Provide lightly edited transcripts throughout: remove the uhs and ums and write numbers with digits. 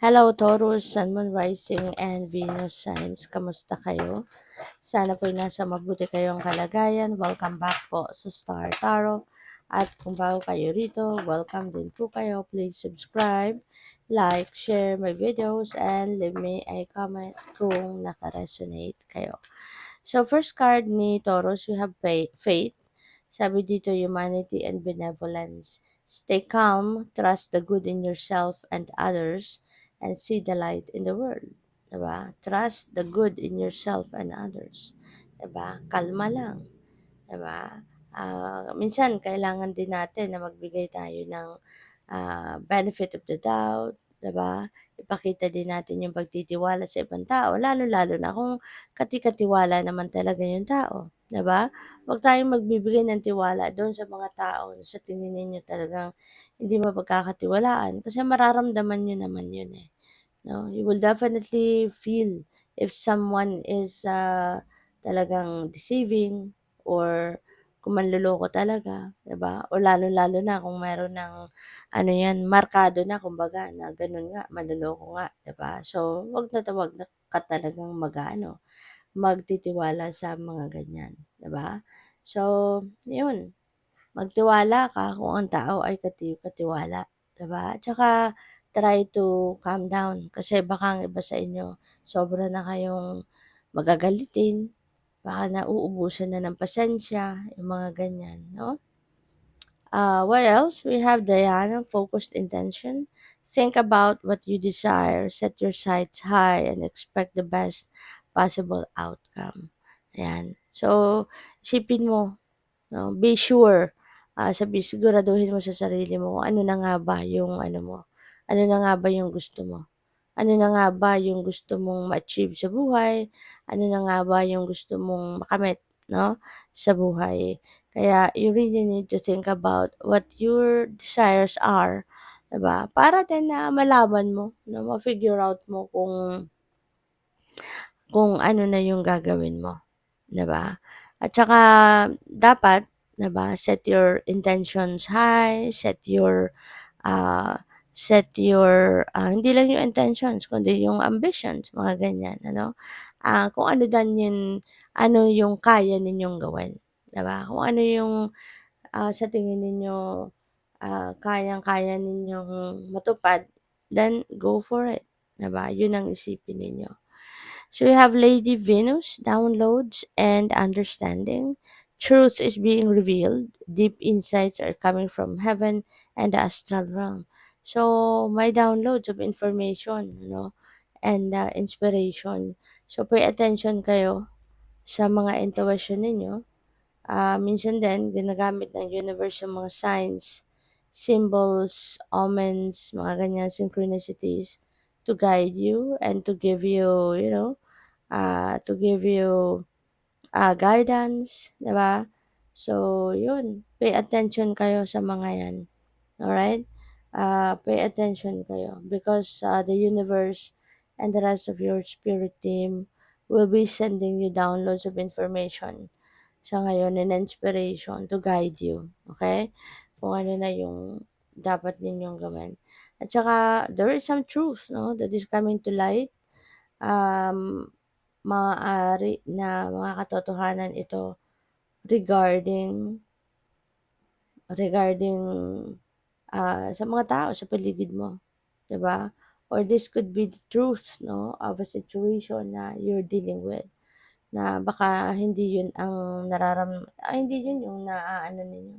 Hello Taurus, Sun, Moon, Rising, and Venus signs. Kamusta kayo? Sana po nasa mabuti kayong kalagayan. Welcome back po sa Star Tarot. At kung bago kayo rito, welcome din po kayo. Please subscribe, like, share my videos, and leave me a comment kung naka-resonate kayo. So first card ni Taurus, we have faith. Sabi dito, humanity and benevolence. Stay calm, trust the good in yourself and others, and see the light in the world. Diba? Trust the good in yourself and others. Diba? Kalma lang. Diba? Minsan, kailangan din natin na magbigay tayo ng benefit of the doubt. Diba? Ipakita din natin yung pagtitiwala sa ibang tao, lalo-lalo na kung kati-katiwala naman talaga yung tao. Diba? Huwag tayong magbibigay ng tiwala doon sa mga tao na sa tingin ninyo talagang hindi mapagkakatiwalaan kasi mararamdaman nyo naman yun eh. No? You will definitely feel if someone is talagang deceiving or kung manloloko talaga, 'di ba? O lalo-lalo na kung meron ng ano 'yan, markado na kumbaga na gano'n nga, manloloko nga, 'di ba? So, 'wag na ka talagang magtitiwala sa mga ganyan, 'di ba? So, 'yun, magtiwala ka kung ang tao ay katiwala, 'di ba? Tsaka try to calm down kasi baka ang iba sa inyo sobra na kayong magagalitin, baka nauubusan na ng pasensya, yung mga ganyan, no? What else? We have Diana, focused intention. Think about what you desire, set your sights high, and expect the best possible outcome. Ayan. So, isipin mo, no? Be sure. Siguraduhin mo sa sarili mo kung ano na nga ba yung ano mo. Ano na nga ba yung gusto mo. Ano na nga ba yung gusto mong ma-achieve sa buhay? Ano na nga ba yung gusto mong makamit, no? Sa buhay. Kaya you really need to think about what your desires are, 'di ba? Para din na malaman mo, na ma-figure out mo kung ano na yung gagawin mo, 'di ba? At saka dapat, 'di ba, set your intentions high, ah, hindi lang yung intentions kundi yung ambitions, mga ganyan, ano? Kung ano yung kaya ninyong gawin, 'di ba? Kung ano yung sa tingin ninyo kayang-kaya ninyong matupad, then go for it, 'di ba? Yun ang isipin ninyo. So we have Lady Venus, downloads and understanding. Truth is being revealed. Deep insights are coming from heaven and the astral realm. So may downloads of information, and inspiration. So pay attention kayo sa mga intuition ninyo. Minsan din, ginagamit ng universe yung mga signs, symbols, omens, mga ganyan, synchronicities to guide you and to give you, guidance, 'di ba? So, yun, pay attention kayo sa mga yan. Alright? Pay attention kayo because the universe and the rest of your spirit team will be sending you downloads of information sa ngayon and inspiration to guide you. Okay? Kung ano na yung dapat ninyong gawin. At saka, there is some truth, no, that is coming to light. Um, Maaari na mga katotohanan ito regarding regarding sa mga tao sa paligid mo, 'di ba? Or this could be the truth, no, of a situation na you're dealing with na baka hindi yun ang hindi yun yung naaano ninyo.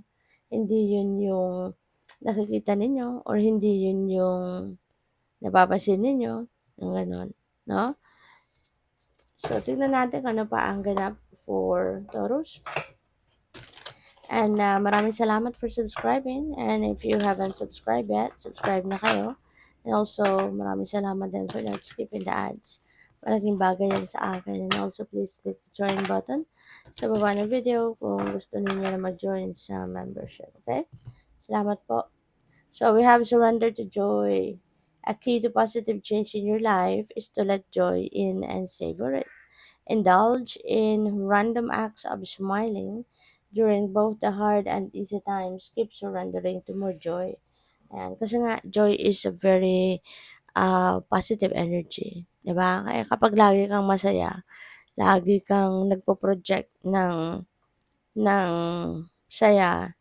Hindi yun yung nakikita ninyo or hindi yun yung napapansin ninyo, yung gano'n, no? So, tignan natin kung ano pa ang ganap for Taurus. And maraming salamat for subscribing. And if you haven't subscribed yet, subscribe na kayo. And also, maraming salamat din for not skipping the ads. Malaking bagay yan sa akin. And also, please click the join button sa baba ng video kung gusto niyo na mag-join sa membership. Okay? Salamat po. So, we have surrender to joy. A key to positive change in your life is to let joy in and savor it. Indulge in random acts of smiling during both the hard and easy times. Keep surrendering to more joy. Ayan. Kasi nga, joy is a very positive energy, 'di ba? Kaya kapag lagi kang masaya, lagi kang nagpo-project ng saya,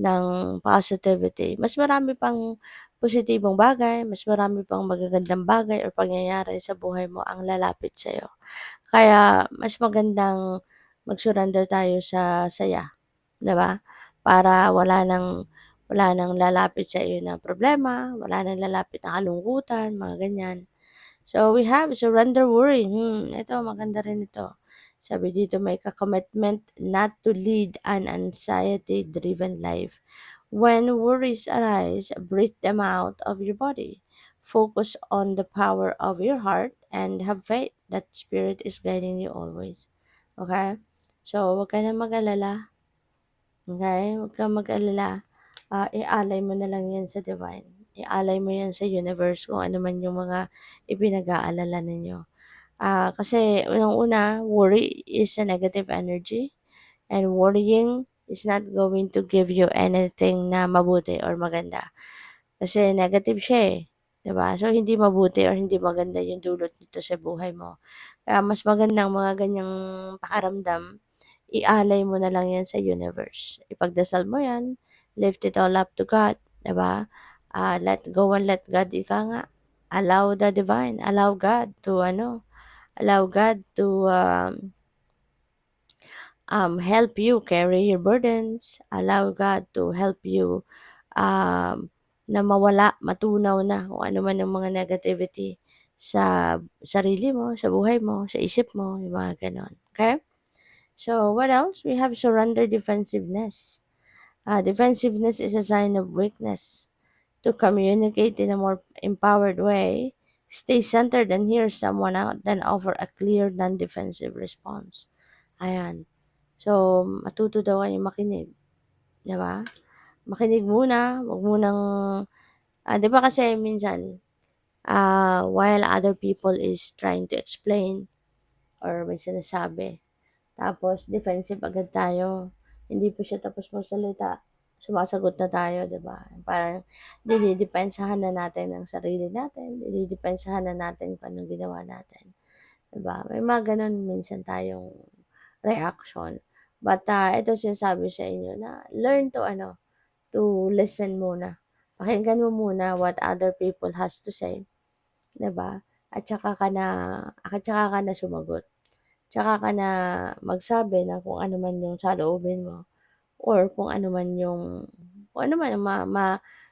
ng positivity, mas marami pang positibong bagay, mas marami pang magagandang bagay or pangyayari sa buhay mo ang lalapit sa'yo. Kaya mas magandang mag-surrender tayo sa saya, 'di ba? Para wala nang lalapit sa iyo na problema, wala nang lalapit na kalungkutan, mga ganyan. So we have surrender worry, ito maganda rin ito. Sabi dito, make a commitment not to lead an anxiety-driven life. When worries arise, breathe them out of your body. Focus on the power of your heart and have faith that Spirit is guiding you always. Okay? So, huwag ka na mag-alala. Okay? Huwag kang mag-alala. Ialay mo na lang yan sa divine. Ialay mo yan sa universe kung ano man yung mga ipinag-aalala ninyo. Kasi unang-una, worry is a negative energy and worrying is not going to give you anything na mabuti or maganda. Kasi negative siya eh. 'Di ba? So, hindi mabuti or hindi maganda yung dulot nito sa buhay mo. Kaya mas magandang mga ganyang pakiramdam, ialay mo na lang yan sa universe. Ipagdasal mo yan, lift it all up to God, 'di ba? Let go and let God, ika nga. Allow the divine, allow God to allow God to help you carry your burdens, allow God to help you na mawala, matunaw na kung ano man ang mga negativity sa sarili mo, sa buhay mo, sa isip mo, yung mga ganon. Okay? So, what else? We have surrender defensiveness. Defensiveness is a sign of weakness. To communicate in a more empowered way, stay centered and hear someone out, then offer a clear, non-defensive response. Ayan. So, matuto daw kayong makinig. 'Di ba? Makinig muna, wag munang 'di ba kasi minsan, while other people is trying to explain or may sinasabi, tapos defensive agad tayo. Hindi pa siya tapos magsalita, sumasagot na tayo, 'di ba? Parang dinidepensahan na natin ang sarili natin, dinidepensahan na natin kung anong ginawa natin, 'di ba? May mga gano'n minsan tayong reaction. But, ito sinasabi sa inyo na learn to to listen muna. Pakinggan mo muna what other people has to say, 'di ba? At saka ka na sumagot. Tsaka ka na magsabi ng kung ano man yung saloobin mo or kung ano man ang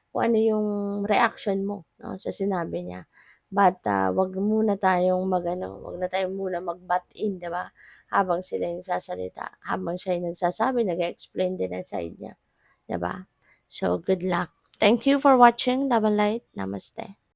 kung ano yung reaction mo 'no, sa sinabi niya. But, 'wag muna tayong wag na tayong muna mag-butt in, 'di ba? Habang sila yung nagsasalita, habang siya yung nagsasabi, nag-e-explain din ang side niya, 'di ba? So, good luck. Thank you for watching. Love and light. Namaste.